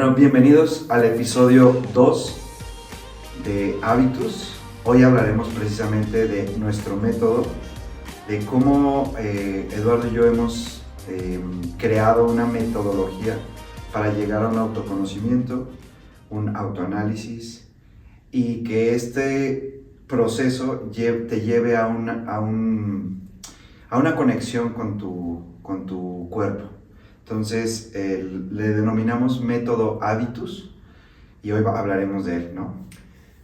Bueno, bienvenidos al episodio 2 de Hábitus. Hoy hablaremos precisamente de nuestro método, de cómo Eduardo y yo hemos creado una metodología para llegar a un autoconocimiento, un autoanálisis, y que este proceso te lleve a una conexión con tu cuerpo. Entonces le denominamos método Hábitus y hoy hablaremos de él, ¿no?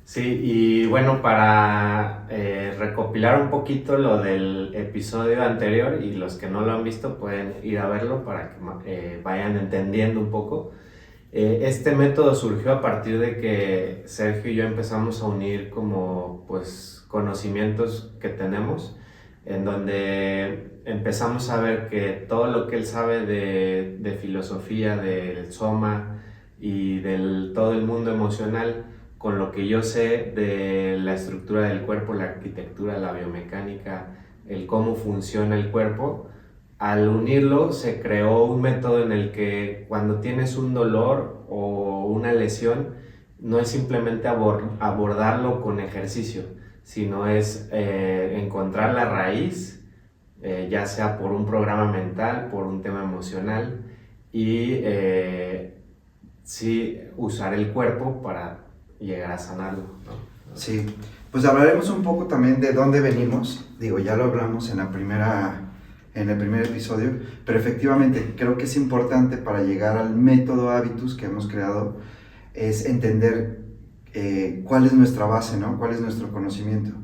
Sí, y bueno, para recopilar un poquito lo del episodio anterior, y los que no lo han visto pueden ir a verlo para que vayan entendiendo un poco. Este método surgió a partir de que Sergio y yo empezamos a unir como pues conocimientos que tenemos, en donde empezamos a ver que todo lo que él sabe de filosofía, del soma y del todo el mundo emocional, con lo que yo sé de la estructura del cuerpo, la arquitectura, la biomecánica, el cómo funciona el cuerpo, al unirlo se creó un método en el que cuando tienes un dolor o una lesión, no es simplemente abordarlo con ejercicio, sino es encontrar la raíz, ya sea por un programa mental, por un tema emocional, y sí usar el cuerpo para llegar a sanarlo, ¿no? Sí, pues hablaremos un poco también de dónde venimos. Digo, ya lo hablamos en el primer episodio, pero efectivamente creo que es importante para llegar al método Hábitus que hemos creado, es entender cuál es nuestra base, ¿no? Cuál es nuestro conocimiento.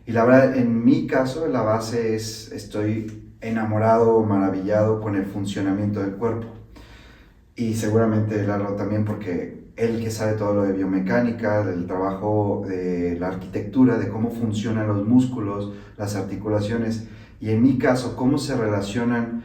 Y la verdad, en mi caso, la base es, estoy enamorado, maravillado con el funcionamiento del cuerpo. Y seguramente Lalo también, porque él que sabe todo lo de biomecánica, del trabajo de la arquitectura, de cómo funcionan los músculos, las articulaciones, y en mi caso, cómo se relacionan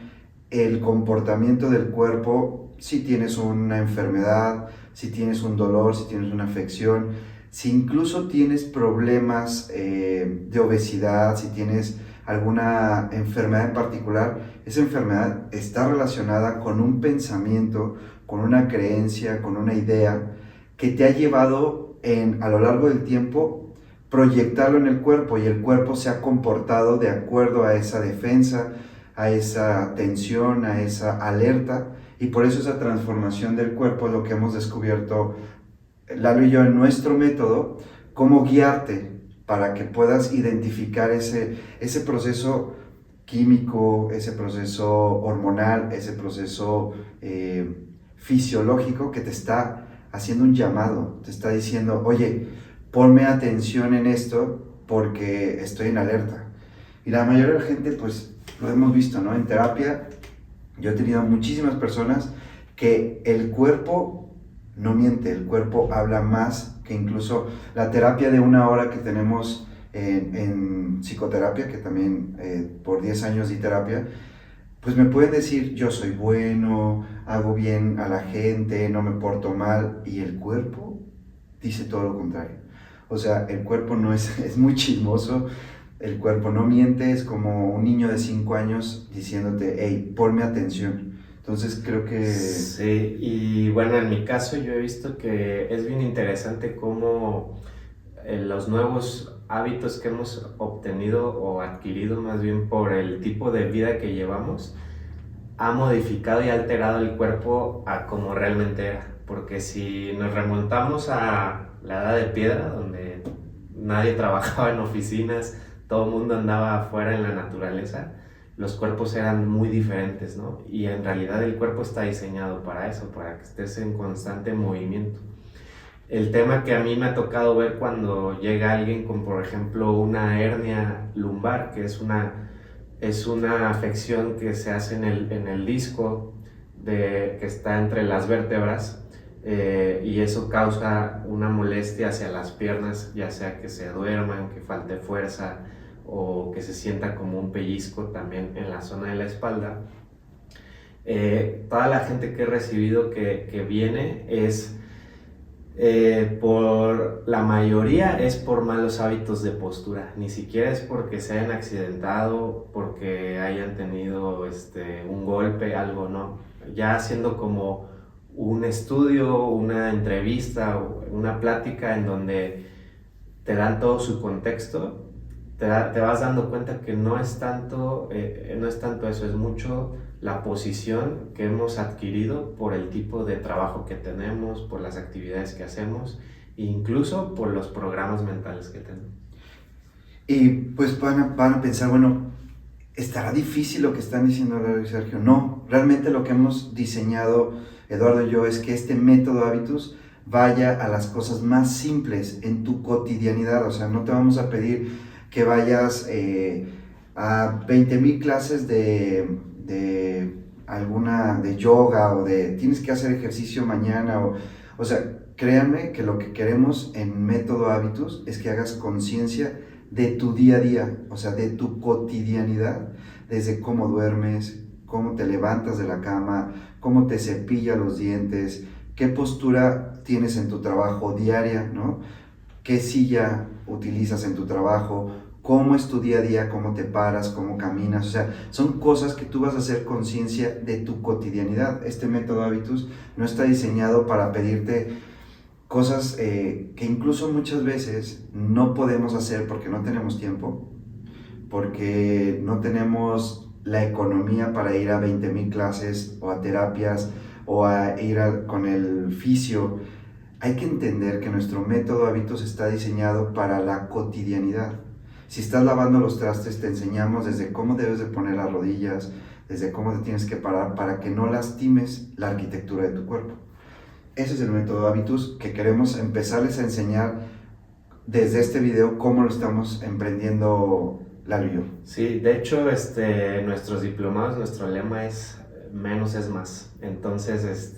el comportamiento del cuerpo si tienes una enfermedad, si tienes un dolor, si tienes una afección, si incluso tienes problemas de obesidad, si tienes alguna enfermedad en particular. Esa enfermedad está relacionada con un pensamiento, con una creencia, con una idea que te ha llevado a lo largo del tiempo proyectarlo en el cuerpo, y el cuerpo se ha comportado de acuerdo a esa defensa, a esa tensión, a esa alerta, y por eso esa transformación del cuerpo es lo que hemos descubierto Lalo y yo en nuestro método, cómo guiarte para que puedas identificar ese proceso químico, ese proceso hormonal, ese proceso fisiológico que te está haciendo un llamado, te está diciendo, oye, ponme atención en esto porque estoy en alerta. Y la mayoría de la gente, pues, lo hemos visto, ¿no? En terapia, yo he tenido muchísimas personas que el cuerpo no miente, el cuerpo habla más que incluso la terapia de 1 hora que tenemos en psicoterapia, que también por 10 años di terapia. Pues me pueden decir, yo soy bueno, hago bien a la gente, no me porto mal, y el cuerpo dice todo lo contrario. O sea, el cuerpo no es muy chismoso, el cuerpo no miente, es como un niño de 5 años diciéndote, hey, ponme atención. Entonces creo que... Sí, y bueno, en mi caso yo he visto que es bien interesante cómo los nuevos hábitos que hemos obtenido o adquirido más bien por el tipo de vida que llevamos, ha modificado y alterado el cuerpo a como realmente era. Porque si nos remontamos a la edad de piedra, donde nadie trabajaba en oficinas, todo el mundo andaba afuera en la naturaleza, los cuerpos eran muy diferentes, ¿no? Y en realidad el cuerpo está diseñado para eso, para que estés en constante movimiento. El tema que a mí me ha tocado ver cuando llega alguien con, por ejemplo, una hernia lumbar, que es una afección que se hace en el disco que está entre las vértebras, y eso causa una molestia hacia las piernas, ya sea que se duerman, que falte fuerza o que se sienta como un pellizco también en la zona de la espalda. Toda la gente que he recibido que viene es por la mayoría es por malos hábitos de postura, ni siquiera es porque se hayan accidentado, porque hayan tenido un golpe, algo, no, ya siendo como un estudio, una entrevista o una plática en donde te dan todo su contexto, te vas dando cuenta que no es tanto eso, es mucho la posición que hemos adquirido por el tipo de trabajo que tenemos, por las actividades que hacemos, e incluso por los programas mentales que tenemos. Y pues van a pensar, bueno, ¿estará difícil lo que están diciendo Lalo y Sergio? No, realmente lo que hemos diseñado, Eduardo y yo, es que este método Hábitus vaya a las cosas más simples en tu cotidianidad. O sea, no te vamos a pedir que vayas a 20,000 clases de yoga o de tienes que hacer ejercicio mañana. O sea, créanme que lo que queremos en método Hábitus es que hagas conciencia de tu día a día, o sea, de tu cotidianidad, desde cómo duermes, cómo te levantas de la cama, cómo te cepillas los dientes, qué postura tienes en tu trabajo diaria, ¿no? ¿Qué silla utilizas en tu trabajo? ¿Cómo es tu día a día? ¿Cómo te paras? ¿Cómo caminas? O sea, son cosas que tú vas a hacer conciencia de tu cotidianidad. Este método Hábitus no está diseñado para pedirte cosas que incluso muchas veces no podemos hacer porque no tenemos tiempo, porque no tenemos la economía para ir a 20,000 clases o a terapias o a ir con el fisio. Hay que entender que nuestro método Hábitos está diseñado para la cotidianidad. Si estás lavando los trastes, te enseñamos desde cómo debes de poner las rodillas, desde cómo te tienes que parar para que no lastimes la arquitectura de tu cuerpo. Ese es el método Hábitus que queremos empezarles a enseñar desde este video cómo lo estamos emprendiendo Lalo y yo. Sí, de hecho, nuestros diplomados, nuestro lema es menos es más. Entonces,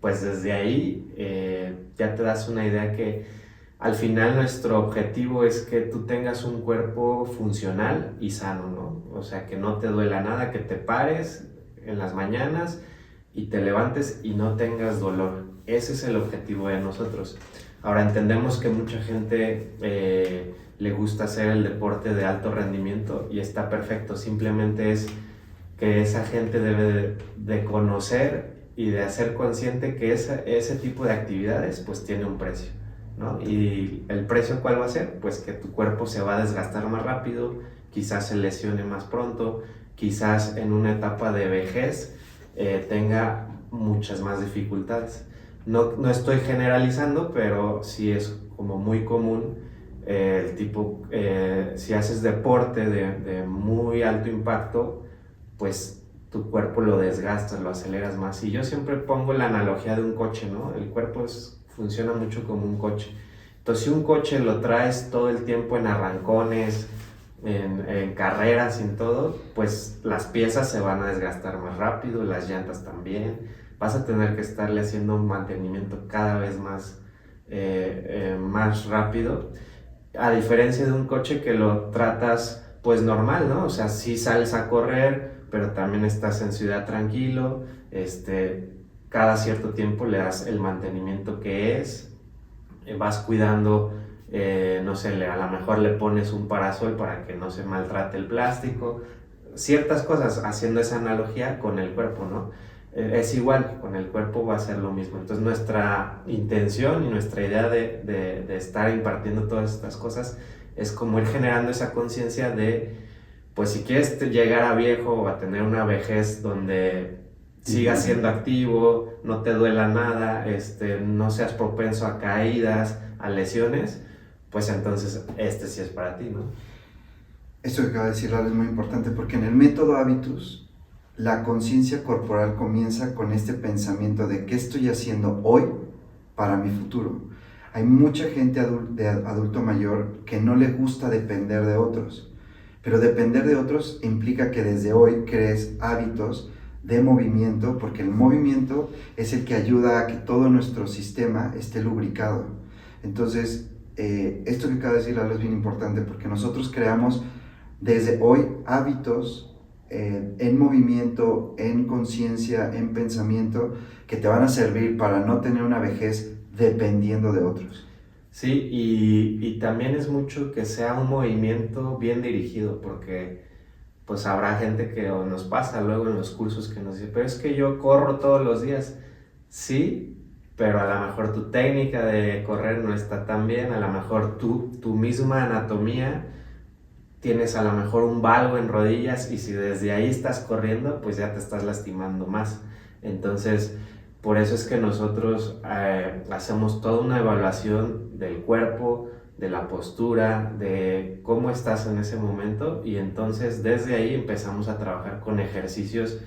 pues desde ahí ya te das una idea que al final nuestro objetivo es que tú tengas un cuerpo funcional y sano, ¿no? O sea, que no te duela nada, que te pares en las mañanas y te levantes y no tengas dolor. Ese es el objetivo de nosotros. Ahora entendemos que mucha gente le gusta hacer el deporte de alto rendimiento y está perfecto, simplemente es que esa gente debe de conocer y de hacer consciente que ese tipo de actividades pues tiene un precio, ¿no? Y el precio ¿cuál va a ser? Pues que tu cuerpo se va a desgastar más rápido, quizás se lesione más pronto, quizás en una etapa de vejez tenga muchas más dificultades. No estoy generalizando, pero sí es como muy común el tipo, si haces deporte de muy alto impacto, pues tu cuerpo lo desgastas, lo aceleras más. Y yo siempre pongo la analogía de un coche, ¿no? El cuerpo funciona mucho como un coche. Entonces, si un coche lo traes todo el tiempo en arrancones, en carreras y en todo, pues las piezas se van a desgastar más rápido, las llantas también. Vas a tener que estarle haciendo un mantenimiento cada vez más rápido, a diferencia de un coche que lo tratas pues normal, ¿no? O sea, sí sales a correr, pero también estás en ciudad tranquilo, cada cierto tiempo le das el mantenimiento que es, vas cuidando, no sé, a lo mejor le pones un parasol para que no se maltrate el plástico, ciertas cosas, haciendo esa analogía con el cuerpo, ¿no? Es igual, con el cuerpo va a ser lo mismo. Entonces nuestra intención y nuestra idea de estar impartiendo todas estas cosas es como ir generando esa conciencia de, pues si quieres llegar a viejo o a tener una vejez donde sigas siendo activo, no te duela nada, no seas propenso a caídas, a lesiones, pues entonces sí es para ti, ¿no? Esto que acaba de decir Lalo es muy importante porque en el método Hábitus la conciencia corporal comienza con este pensamiento de qué estoy haciendo hoy para mi futuro. Hay mucha gente de adulto mayor que no le gusta depender de otros, pero depender de otros implica que desde hoy crees hábitos de movimiento, porque el movimiento es el que ayuda a que todo nuestro sistema esté lubricado. Entonces, esto que acaba de decir Lalo es bien importante porque nosotros creamos desde hoy hábitos en movimiento, en conciencia, en pensamiento, que te van a servir para no tener una vejez dependiendo de otros. Sí, y también es mucho que sea un movimiento bien dirigido, porque pues habrá gente que nos pasa luego en los cursos que nos dice, pero es que yo corro todos los días. sí, pero a lo mejor tu técnica de correr no está tan bien, a lo mejor tu misma anatomía, tienes a lo mejor un valgo en rodillas y si desde ahí estás corriendo, pues ya te estás lastimando más. Entonces, por eso es que nosotros hacemos toda una evaluación del cuerpo, de la postura, de cómo estás en ese momento y entonces desde ahí empezamos a trabajar con ejercicios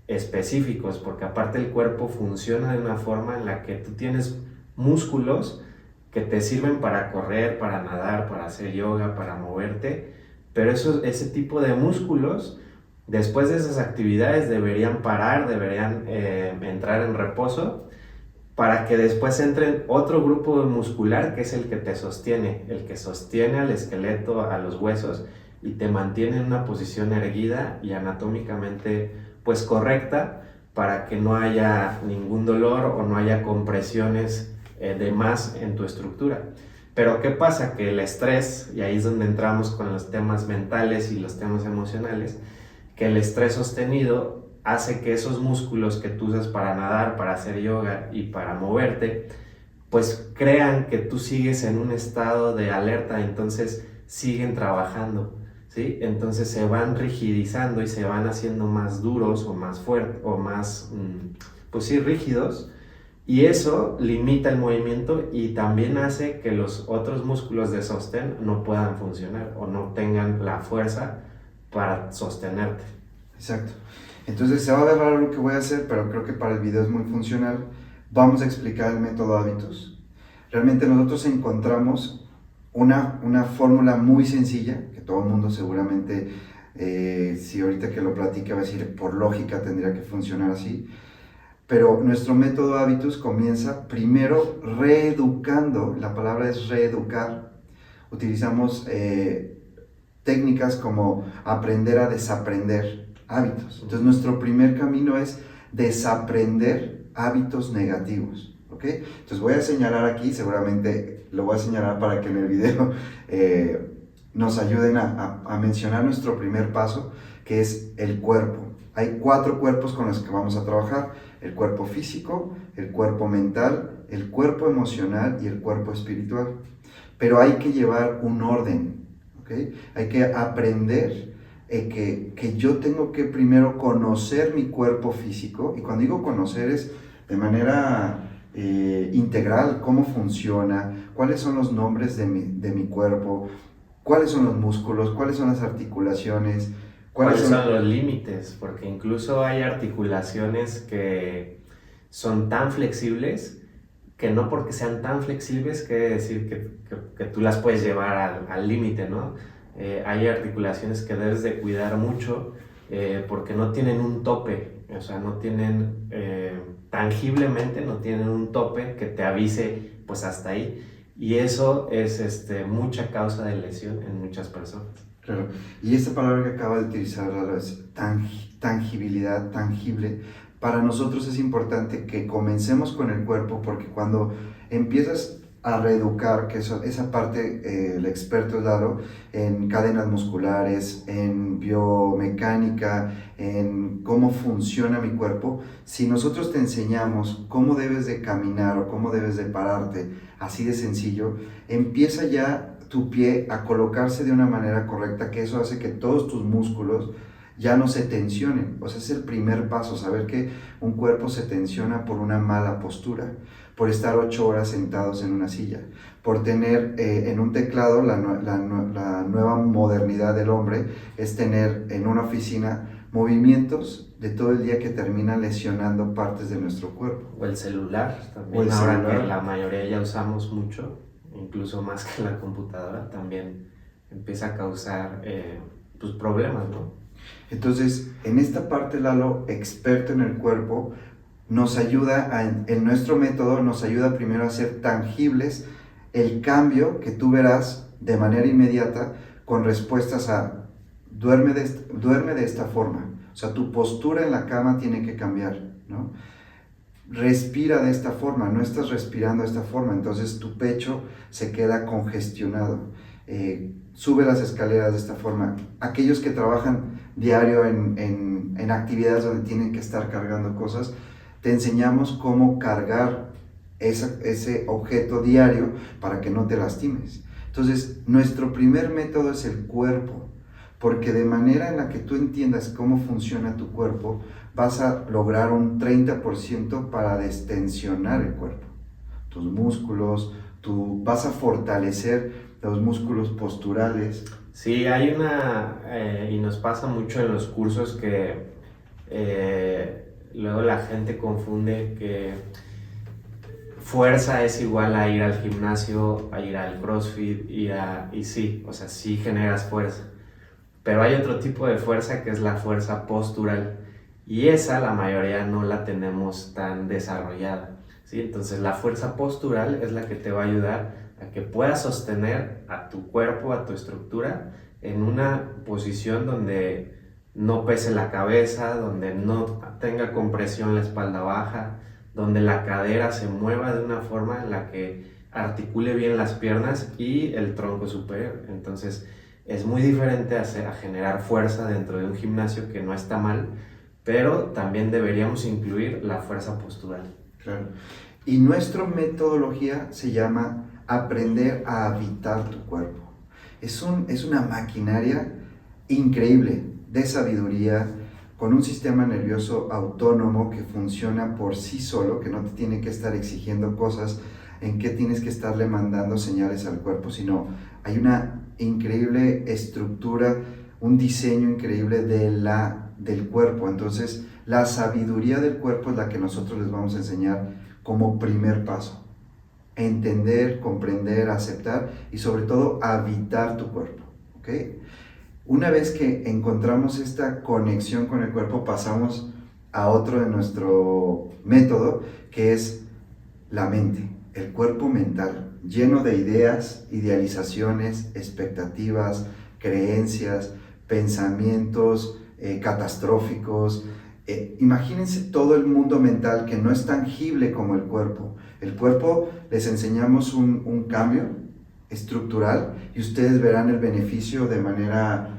específicos, porque aparte el cuerpo funciona de una forma en la que tú tienes músculos que te sirven para correr, para nadar, para hacer yoga, para moverte, pero ese tipo de músculos, después de esas actividades deberían parar, deberían entrar en reposo, para que después entre otro grupo muscular que es el que te sostiene, el que sostiene al esqueleto, a los huesos y te mantiene en una posición erguida y anatómicamente pues correcta para que no haya ningún dolor o no haya compresiones de más en tu estructura. Pero ¿qué pasa? Que el estrés, y ahí es donde entramos con los temas mentales y los temas emocionales, que el estrés sostenido hace que esos músculos que tú usas para nadar, para hacer yoga y para moverte, pues crean que tú sigues en un estado de alerta, entonces siguen trabajando, ¿sí? Entonces se van rigidizando y se van haciendo más duros o más fuertes o más, pues sí, rígidos, y eso limita el movimiento y también hace que los otros músculos de sostén no puedan funcionar o no tengan la fuerza para sostenerte. Exacto. Entonces se va a ver raro lo que voy a hacer, pero creo que para el video es muy funcional. Vamos a explicar el método hábitos. Realmente nosotros encontramos una fórmula muy sencilla, que todo el mundo seguramente, si ahorita que lo platique va a decir, por lógica tendría que funcionar así. Pero nuestro método hábitos comienza primero reeducando, la palabra es reeducar. Utilizamos técnicas como aprender a desaprender hábitos. Entonces nuestro primer camino es desaprender hábitos negativos, ¿ok? Entonces voy a señalar aquí, seguramente lo voy a señalar para que en el video nos ayuden a mencionar nuestro primer paso, que es el cuerpo. Hay 4 cuerpos con los que vamos a trabajar: el cuerpo físico, el cuerpo mental, el cuerpo emocional y el cuerpo espiritual. Pero hay que llevar un orden, ¿ok? Hay que aprender que yo tengo que primero conocer mi cuerpo físico, y cuando digo conocer es de manera integral, cómo funciona, cuáles son los nombres de mi cuerpo, cuáles son los músculos, cuáles son las articulaciones, ¿Cuáles son los límites? Porque incluso hay articulaciones que son tan flexibles que no porque sean tan flexibles quiere decir que tú las puedes llevar al límite, ¿no? Hay articulaciones que debes de cuidar mucho porque no tienen un tope, o sea, no tienen, tangiblemente no tienen un tope que te avise pues hasta ahí. Y eso es mucha causa de lesión en muchas personas. Claro, y esta palabra que acaba de utilizar, Lalo, es tangibilidad, tangible. Para nosotros es importante que comencemos con el cuerpo, porque cuando empiezas a reeducar, que esa parte, el experto es Lalo, en cadenas musculares, en biomecánica, en cómo funciona mi cuerpo, si nosotros te enseñamos cómo debes de caminar o cómo debes de pararte, así de sencillo, empieza ya tu pie a colocarse de una manera correcta, que eso hace que todos tus músculos ya no se tensionen. O sea, es el primer paso, saber que un cuerpo se tensiona por una mala postura, por estar 8 horas sentados en una silla, por tener en un teclado, la nueva modernidad del hombre es tener en una oficina movimientos de todo el día que terminan lesionando partes de nuestro cuerpo. O el celular también, ahora que la mayoría ya usamos mucho, incluso más que la computadora, también empieza a causar pues problemas, ¿no? Entonces, en esta parte, Lalo, experto en el cuerpo, nos ayuda, en nuestro método, nos ayuda primero a hacer tangibles el cambio que tú verás de manera inmediata con respuestas a duerme de esta forma. O sea, tu postura en la cama tiene que cambiar, ¿no? Respira de esta forma, no estás respirando de esta forma, entonces tu pecho se queda congestionado. Sube las escaleras de esta forma. Aquellos que trabajan diario en actividades donde tienen que estar cargando cosas, te enseñamos cómo cargar ese objeto diario para que no te lastimes. Entonces, nuestro primer método es el cuerpo, porque de manera en la que tú entiendas cómo funciona tu cuerpo, vas a lograr un 30% para destensionar el cuerpo, tus músculos, vas a fortalecer los músculos posturales. Sí, hay y nos pasa mucho en los cursos que luego la gente confunde que fuerza es igual a ir al gimnasio, a ir al CrossFit, y sí, o sea, sí generas fuerza. Pero hay otro tipo de fuerza que es la fuerza postural, y esa la mayoría no la tenemos tan desarrollada, ¿sí? Entonces la fuerza postural es la que te va a ayudar a que puedas sostener a tu cuerpo, a tu estructura, en una posición donde no pese la cabeza, donde no tenga compresión la espalda baja, donde la cadera se mueva de una forma en la que articule bien las piernas y el tronco superior. Entonces es muy diferente a generar fuerza dentro de un gimnasio, que no está mal, pero también deberíamos incluir la fuerza postural. Claro. Y nuestra metodología se llama aprender a habitar tu cuerpo. Es una maquinaria increíble de sabiduría, con un sistema nervioso autónomo que funciona por sí solo, que no te tiene que estar exigiendo cosas en que tienes que estarle mandando señales al cuerpo, sino hay una increíble estructura, un diseño increíble del cuerpo. Entonces, la sabiduría del cuerpo es la que nosotros les vamos a enseñar como primer paso. Entender, comprender, aceptar y sobre todo habitar tu cuerpo, ¿ok? Una vez que encontramos esta conexión con el cuerpo, pasamos a otro de nuestro método, que es la mente, el cuerpo mental, lleno de ideas, idealizaciones, expectativas, creencias, pensamientos catastróficos. Imagínense todo el mundo mental que no es tangible como el cuerpo. El cuerpo, les enseñamos un cambio estructural y ustedes verán el beneficio de manera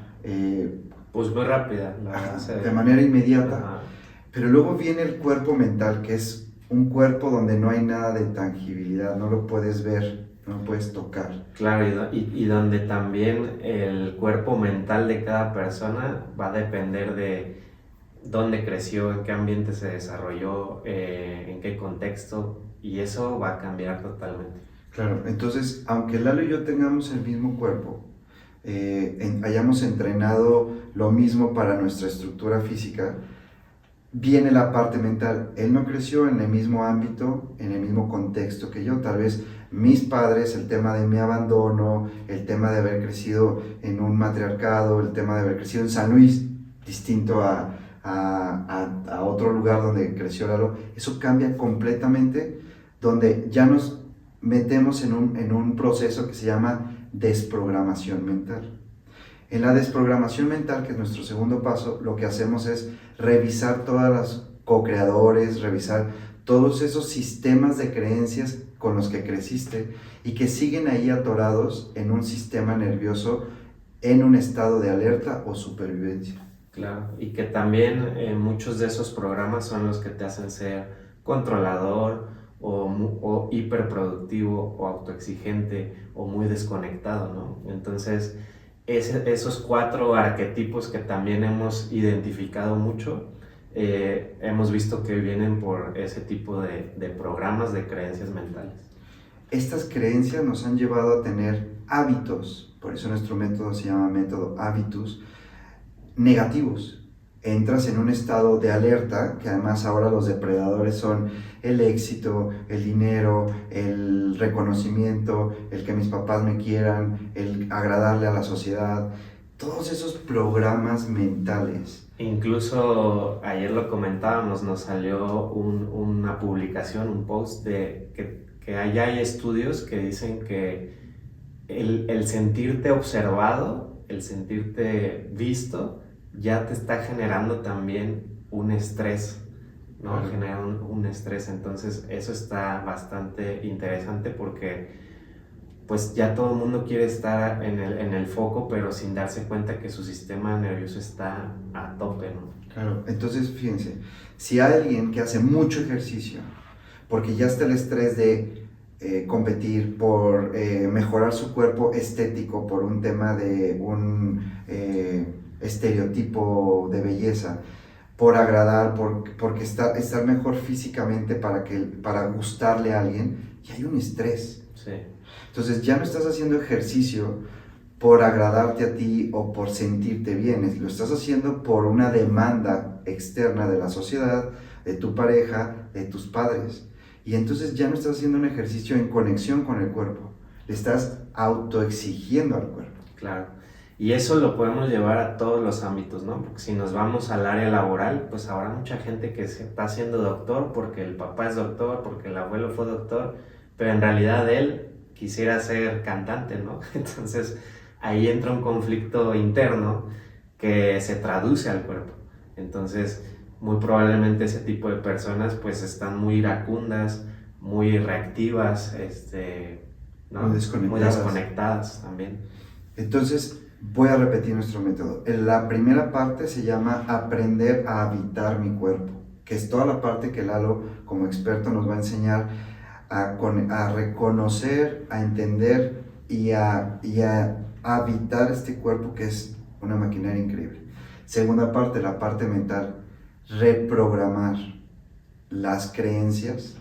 pues muy rápida, de manera inmediata. Ajá. Pero luego viene el cuerpo mental, que es un cuerpo donde no hay nada de tangibilidad, no lo puedes ver, no lo puedes tocar. Claro, y donde también el cuerpo mental de cada persona va a depender de dónde creció, en qué ambiente se desarrolló, en qué contexto, y eso va a cambiar totalmente. Claro, entonces, aunque Lalo y yo tengamos el mismo cuerpo, hayamos entrenado lo mismo para nuestra estructura física, viene la parte mental. Él no creció en el mismo ámbito, en el mismo contexto que yo. Tal vez mis padres, el tema de mi abandono, el tema de haber crecido en un matriarcado, el tema de haber crecido en San Luis, distinto a otro lugar donde creció Lalo, eso cambia completamente, donde ya nos metemos en un proceso que se llama desprogramación mental. En la desprogramación mental, que es nuestro segundo paso, lo que hacemos es revisar todas las co-creadores, revisar todos esos sistemas de creencias con los que creciste y que siguen ahí atorados en un sistema nervioso en un estado de alerta o supervivencia. Claro, y que también muchos de esos programas son los que te hacen ser controlador o hiperproductivo o autoexigente o muy desconectado, ¿no? Entonces, esos 4 arquetipos que también hemos identificado mucho, hemos visto que vienen por ese tipo de programas de creencias mentales. Estas creencias nos han llevado a tener hábitos, por eso nuestro método se llama método Habitus, negativos. Entras en un estado de alerta, que además ahora los depredadores son el éxito, el dinero, el reconocimiento, el que mis papás me quieran, el agradarle a la sociedad, todos esos programas mentales. Incluso ayer lo comentábamos, nos salió una publicación, un post de que allá hay estudios que dicen que el sentirte observado, el sentirte visto, ya te está generando también un estrés, ¿no? Claro. Genera un estrés. Entonces eso está bastante interesante porque pues ya todo el mundo quiere estar en el foco, pero sin darse cuenta que su sistema nervioso está a tope, ¿no? Claro, Entonces, fíjense, si hay alguien que hace mucho ejercicio, porque ya está el estrés de competir, por mejorar su cuerpo estético, por un tema de un estereotipo de belleza, por agradar, porque estar mejor físicamente para gustarle a alguien, y hay un estrés. Sí. Entonces ya no estás haciendo ejercicio por agradarte a ti o por sentirte bien, lo estás haciendo por una demanda externa de la sociedad, de tu pareja, de tus padres. Y entonces ya no estás haciendo un ejercicio en conexión con el cuerpo, le estás autoexigiendo al cuerpo. Claro. Y eso lo podemos llevar a todos los ámbitos, ¿no? Porque si nos vamos al área laboral, pues habrá mucha gente que se está haciendo doctor porque el papá es doctor, porque el abuelo fue doctor, pero en realidad él quisiera ser cantante, ¿no? Entonces ahí entra un conflicto interno que se traduce al cuerpo. Entonces muy probablemente ese tipo de personas pues están muy iracundas, muy reactivas, ¿no? Muy desconectadas también. Entonces, voy a repetir nuestro método. La primera parte se llama aprender a habitar mi cuerpo, que es toda la parte que Lalo, como experto, nos va a enseñar a reconocer, a entender y a habitar este cuerpo, que es una maquinaria increíble. Segunda parte, la parte mental, reprogramar las creencias,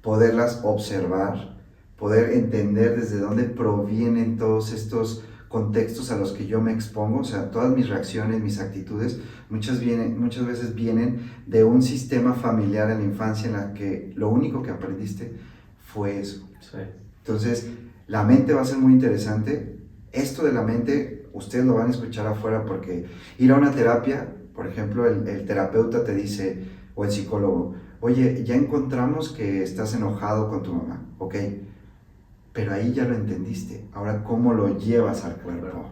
poderlas observar, poder entender desde dónde provienen todos estos contextos a los que yo me expongo, o sea, todas mis reacciones, mis actitudes, muchas veces vienen de un sistema familiar en la infancia en la que lo único que aprendiste fue eso. Sí. Entonces, la mente va a ser muy interesante. Esto de la mente, ustedes lo van a escuchar afuera, porque ir a una terapia, por ejemplo, el terapeuta te dice, o el psicólogo, oye, ya encontramos que estás enojado con tu mamá, ok, pero ahí ya lo entendiste. Ahora, ¿cómo lo llevas al cuerpo?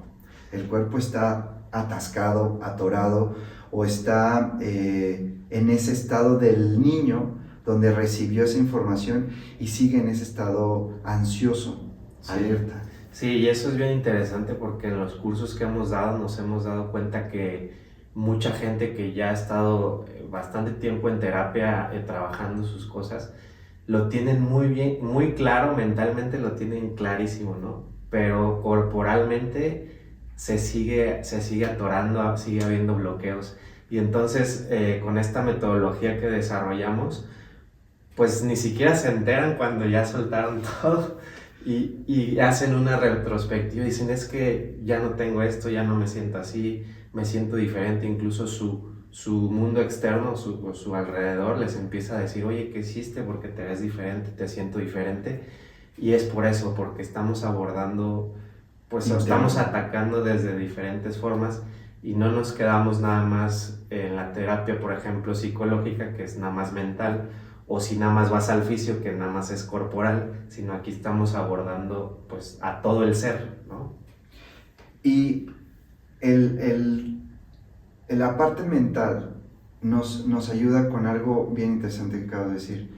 El cuerpo está atascado, atorado, o está en ese estado del niño donde recibió esa información y sigue en ese estado ansioso, sí, alerta. Sí, y eso es bien interesante porque en los cursos que hemos dado nos hemos dado cuenta que mucha gente que ya ha estado bastante tiempo en terapia trabajando sus cosas, lo tienen muy bien, muy claro, mentalmente lo tienen clarísimo, ¿no? Pero corporalmente se sigue atorando, sigue habiendo bloqueos. Y entonces con esta metodología que desarrollamos, pues ni siquiera se enteran cuando ya soltaron todo y hacen una retrospectiva y dicen, es que ya no tengo esto, ya no me siento así, me siento diferente. Incluso su mundo externo, su alrededor les empieza a decir, oye, ¿qué hiciste? Porque te ves diferente, te siento diferente. Y es por eso, porque estamos abordando, pues estamos atacando desde diferentes formas y no nos quedamos nada más en la terapia, por ejemplo, psicológica, que es nada más mental, o si nada más vas al fisio, que nada más es corporal, sino aquí estamos abordando pues a todo el ser, ¿no? Y la parte mental nos ayuda con algo bien interesante que acabo de decir.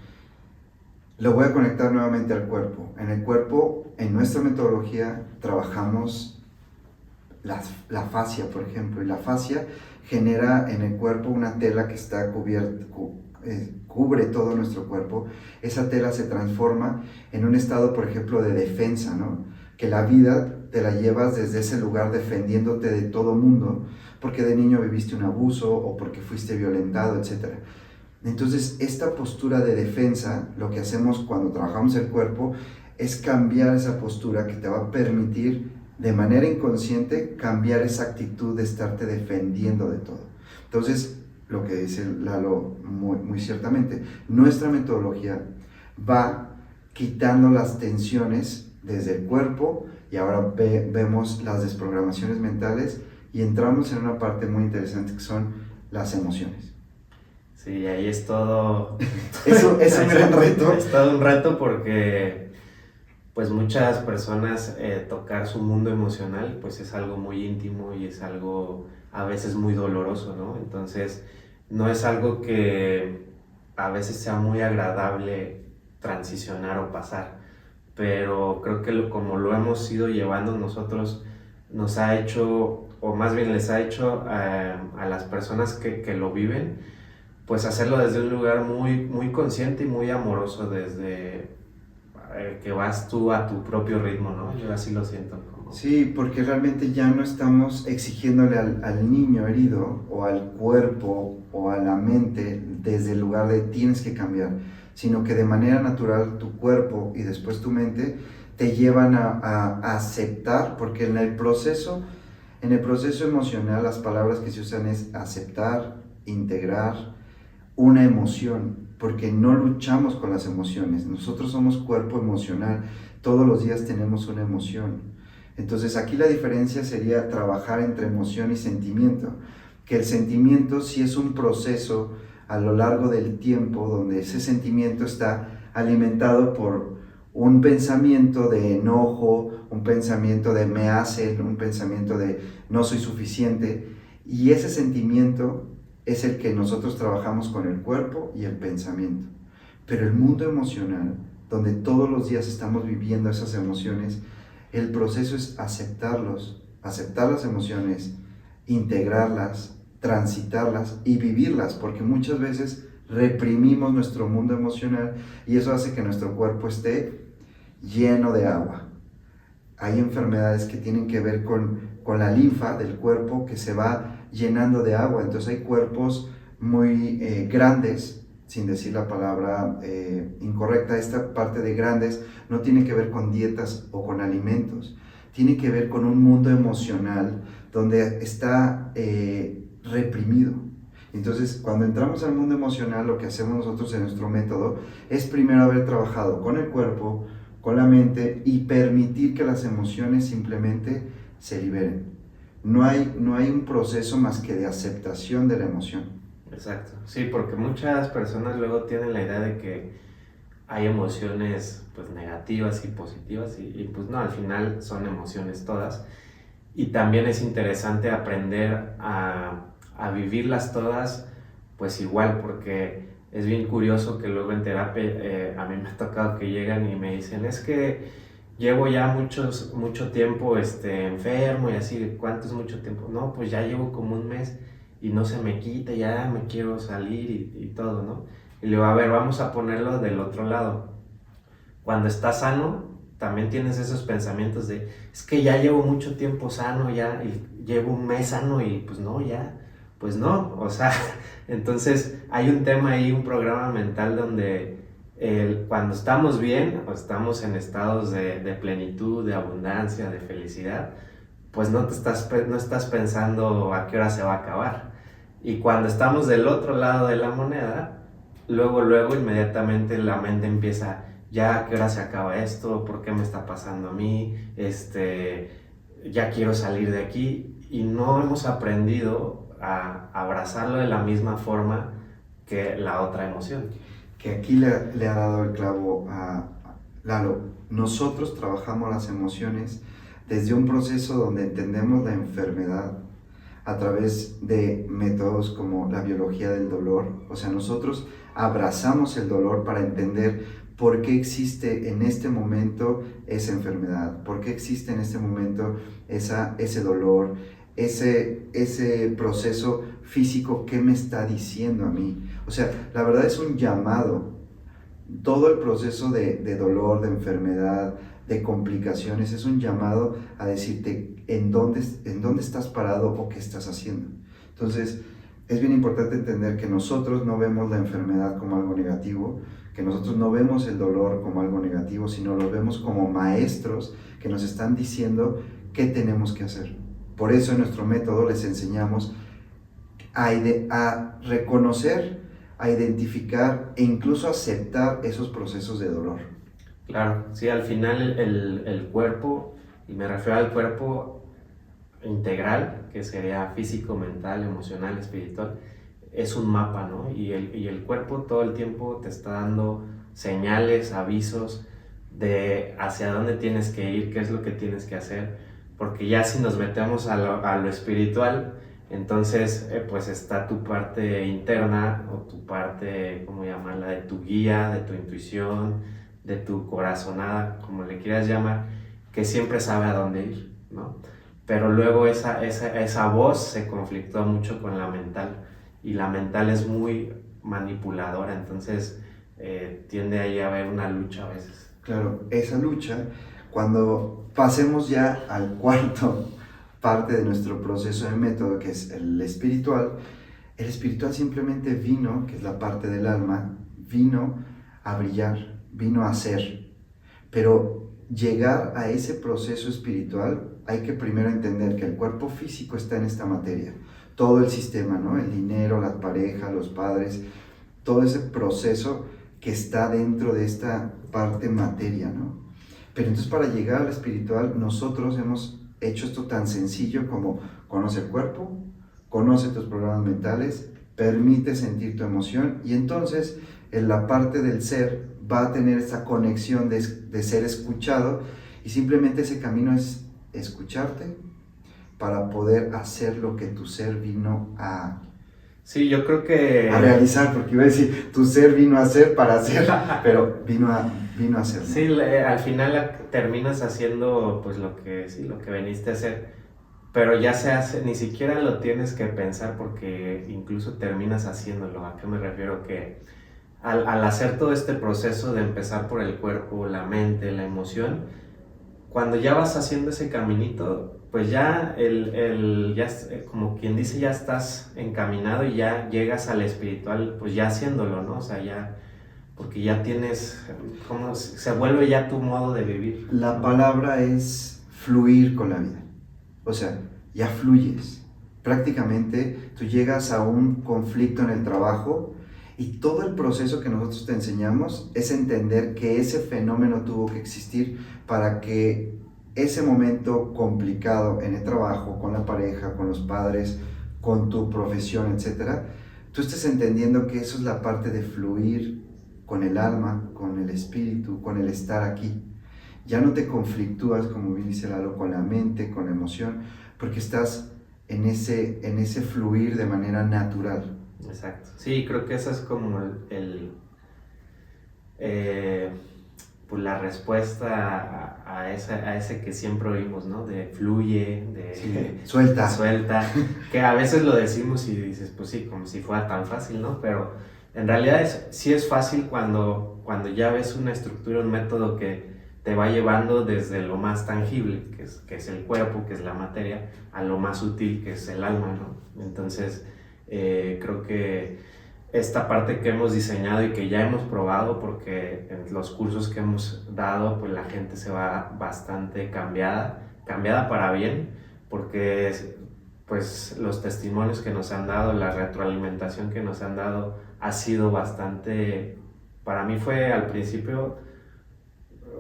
Lo voy a conectar nuevamente al cuerpo. En el cuerpo, en nuestra metodología, trabajamos la fascia, por ejemplo, y la fascia genera en el cuerpo una tela que está cubre todo nuestro cuerpo. Esa tela se transforma en un estado, por ejemplo, de defensa, ¿no? Que la vida te la llevas desde ese lugar defendiéndote de todo mundo, porque de niño viviste un abuso o porque fuiste violentado, etc. Entonces, esta postura de defensa, lo que hacemos cuando trabajamos el cuerpo, es cambiar esa postura que te va a permitir, de manera inconsciente, cambiar esa actitud de estarte defendiendo de todo. Entonces, lo que dice Lalo muy ciertamente, nuestra metodología va quitando las tensiones desde el cuerpo y ahora vemos las desprogramaciones mentales y entramos en una parte muy interesante que son las emociones. Sí, ahí es todo... Eso es un gran reto. Es todo un reto porque pues muchas personas tocar su mundo emocional pues es algo muy íntimo y es algo a veces muy doloroso, ¿no? Entonces no es algo que a veces sea muy agradable transicionar o pasar, pero creo que como lo hemos ido llevando nosotros nos ha hecho o más bien les ha hecho a las personas que lo viven, pues hacerlo desde un lugar muy, muy consciente y muy amoroso, desde que vas tú a tu propio ritmo, ¿no? Yo así lo siento. Como... Sí, porque realmente ya no estamos exigiéndole al niño herido o al cuerpo o a la mente desde el lugar de tienes que cambiar, sino que de manera natural tu cuerpo y después tu mente te llevan a aceptar, porque en el proceso emocional las palabras que se usan es aceptar, integrar una emoción, porque no luchamos con las emociones. Nosotros somos cuerpo emocional, todos los días tenemos una emoción. Entonces aquí la diferencia sería trabajar entre emoción y sentimiento, que el sentimiento sí es un proceso a lo largo del tiempo donde ese sentimiento está alimentado por un pensamiento de enojo, un pensamiento de me hace, un pensamiento de no soy suficiente, y ese sentimiento es el que nosotros trabajamos con el cuerpo y el pensamiento. Pero el mundo emocional, donde todos los días estamos viviendo esas emociones, el proceso es aceptarlos, aceptar las emociones, integrarlas, transitarlas y vivirlas, porque muchas veces reprimimos nuestro mundo emocional y eso hace que nuestro cuerpo esté lleno de agua. Hay enfermedades que tienen que ver con la linfa del cuerpo que se va llenando de agua, entonces hay cuerpos muy grandes, sin decir la palabra incorrecta. Esta parte de grandes no tiene que ver con dietas o con alimentos, tiene que ver con un mundo emocional donde está reprimido. Entonces, cuando entramos al mundo emocional, lo que hacemos nosotros en nuestro método es primero haber trabajado con el cuerpo, con la mente y permitir que las emociones simplemente se liberen. No hay un proceso más que de aceptación de la emoción. Exacto, sí, porque muchas personas luego tienen la idea de que hay emociones pues negativas y positivas y pues no, al final son emociones todas y también es interesante aprender a vivirlas todas pues igual, porque es bien curioso que luego en terapia a mí me ha tocado que llegan y me dicen es que llevo ya mucho tiempo enfermo y así. ¿Cuánto es mucho tiempo? No, pues ya llevo como un mes y no se me quita, ya me quiero salir y todo, ¿no? Y le digo, a ver, vamos a ponerlo del otro lado. Cuando estás sano, también tienes esos pensamientos de, es que ya llevo mucho tiempo sano, ya y llevo un mes sano y pues no, ya, pues no, o sea, entonces hay un tema ahí, un programa mental donde cuando estamos bien, o estamos en estados de plenitud, de abundancia, de felicidad, pues no estás pensando a qué hora se va a acabar. Y cuando estamos del otro lado de la moneda, luego inmediatamente la mente empieza, ya a qué hora se acaba esto, por qué me está pasando a mí, ya quiero salir de aquí. Y no hemos aprendido a abrazarlo de la misma forma que la otra emoción. Que aquí le ha dado el clavo a Lalo. Nosotros trabajamos las emociones desde un proceso donde entendemos la enfermedad a través de métodos como la biología del dolor. O sea, nosotros abrazamos el dolor para entender por qué existe en este momento esa enfermedad, por qué existe en este momento ese dolor, ese proceso físico, qué me está diciendo a mí. O sea, la verdad es un llamado. Todo el proceso de dolor, de enfermedad, de complicaciones, es un llamado a decirte en dónde estás parado o qué estás haciendo. Entonces, es bien importante entender que nosotros no vemos la enfermedad como algo negativo, que nosotros no vemos el dolor como algo negativo, sino lo vemos como maestros que nos están diciendo qué tenemos que hacer. Por eso en nuestro método les enseñamos a reconocer, a identificar e incluso aceptar esos procesos de dolor. Claro, sí, al final el cuerpo, y me refiero al cuerpo integral, que sería físico, mental, emocional, espiritual, es un mapa, ¿no? Y el cuerpo todo el tiempo te está dando señales, avisos de hacia dónde tienes que ir, qué es lo que tienes que hacer, porque ya si nos metemos a lo espiritual, entonces pues está tu parte interna o tu parte, ¿cómo llamarla?, de tu guía, de tu intuición, de tu corazonada, como le quieras llamar, que siempre sabe a dónde ir, ¿no? pero luego esa voz se conflictúa mucho con la mental, y la mental es muy manipuladora, entonces tiende ahí a haber una lucha a veces. Claro, esa lucha, cuando pasemos ya al cuarto parte de nuestro proceso de método, que es el espiritual simplemente vino, que es la parte del alma, vino a brillar, vino a ser. Pero llegar a ese proceso espiritual hay que primero entender que el cuerpo físico está en esta materia, todo el sistema, ¿no? El dinero, las parejas, los padres, todo ese proceso que está dentro de esta parte materia, ¿no? Pero entonces para llegar al espiritual nosotros hemos hecho esto tan sencillo como conoce el cuerpo, conoce tus programas mentales, permite sentir tu emoción, y entonces en la parte del ser va a tener esa conexión de ser escuchado, y simplemente ese camino es escucharte para poder hacer lo que tu ser vino a... Sí, yo creo que... a realizar, porque iba a decir, tu ser vino a hacer para hacer, pero vino a hacer, ¿no? Sí, al final terminas haciendo pues lo que veniste a hacer, pero ya se hace, ni siquiera lo tienes que pensar porque incluso terminas haciéndolo. ¿A qué me refiero? Que al hacer todo este proceso de empezar por el cuerpo, la mente, la emoción, cuando ya vas haciendo ese caminito, pues ya, como quien dice, ya estás encaminado y ya llegas al espiritual, pues ya haciéndolo, ¿no? O sea, ya, porque ya tienes, como se vuelve ya tu modo de vivir. La palabra es fluir con la vida, o sea, ya fluyes. Prácticamente tú llegas a un conflicto en el trabajo y todo el proceso que nosotros te enseñamos es entender que ese fenómeno tuvo que existir para que ese momento complicado en el trabajo, con la pareja, con los padres, con tu profesión, etcétera, tú estés entendiendo que eso es la parte de fluir con el alma, con el espíritu, con el estar aquí. Ya no te conflictúas, como bien dice Lalo, con la mente, con la emoción, porque estás en ese fluir de manera natural. Exacto. Sí, creo que esa es como pues la respuesta a ese que siempre oímos, ¿no? De fluye, de sí, suelta, que a veces lo decimos y dices, pues sí, como si fuera tan fácil, ¿no? Pero en realidad sí es fácil cuando ya ves una estructura, un método que te va llevando desde lo más tangible, que es el cuerpo, que es la materia, a lo más sutil, que es el alma, ¿no? Entonces, creo que esta parte que hemos diseñado y que ya hemos probado, porque en los cursos que hemos dado, pues la gente se va bastante cambiada para bien, porque pues los testimonios que nos han dado, la retroalimentación que nos han dado ha sido bastante, para mí fue al principio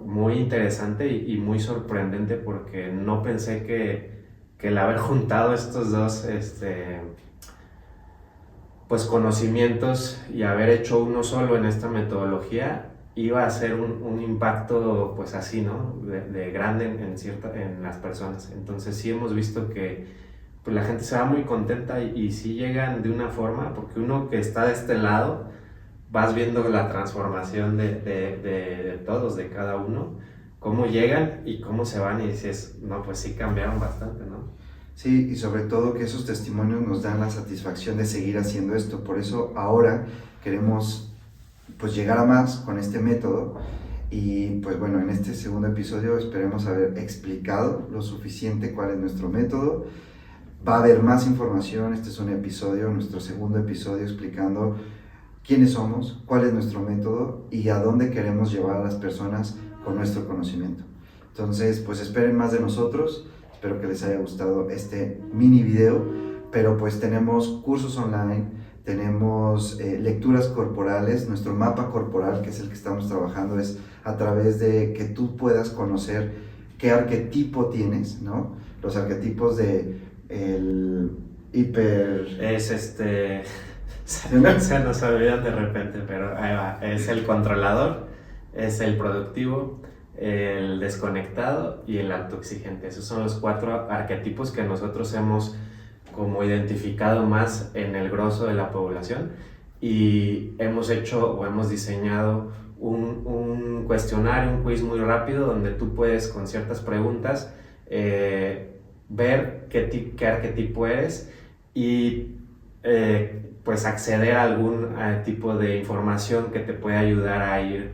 muy interesante y muy sorprendente, porque no pensé que el haber juntado estos dos pues conocimientos y haber hecho uno solo en esta metodología iba a ser un impacto pues así, ¿no? De grande en las personas. Entonces sí hemos visto que pues la gente se va muy contenta y sí llegan de una forma, porque uno que está de este lado vas viendo la transformación de todos, de cada uno, cómo llegan y cómo se van, y dices, no, pues sí cambiaron bastante, ¿no? Sí, y sobre todo que esos testimonios nos dan la satisfacción de seguir haciendo esto. Por eso ahora queremos pues llegar a más con este método, y pues bueno, en este segundo episodio esperemos haber explicado lo suficiente cuál es nuestro método. Va a haber más información. Este es un episodio, nuestro segundo episodio, explicando quiénes somos, cuál es nuestro método y a dónde queremos llevar a las personas con nuestro conocimiento. Entonces, pues esperen más de nosotros. Espero que les haya gustado este mini video, pero pues tenemos cursos online, tenemos lecturas corporales. Nuestro mapa corporal, que es el que estamos trabajando, es a través de que tú puedas conocer qué arquetipo tienes, ¿no? Los arquetipos de el hiper... Es se nos olvidan de repente, pero ahí va. Es el controlador, es el productivo, el desconectado y el autoexigente. Esos son los 4 arquetipos que nosotros hemos como identificado más en el grosso de la población, y hemos hecho o hemos diseñado un cuestionario, un quiz muy rápido, donde tú puedes, con ciertas preguntas, ver qué arquetipo eres y pues acceder a algún tipo de información que te pueda ayudar a ir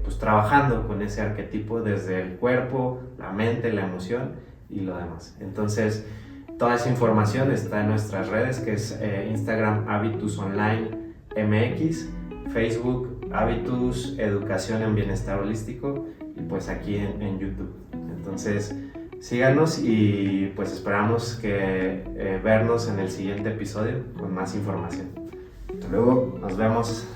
pues trabajando con ese arquetipo desde el cuerpo, la mente, la emoción y lo demás. Entonces, toda esa información está en nuestras redes, que es Instagram Habitus Online MX, Facebook Habitus Educación en Bienestar Holístico y pues aquí en YouTube. Entonces, síganos y pues esperamos vernos en el siguiente episodio con más información. Hasta luego. Nos vemos.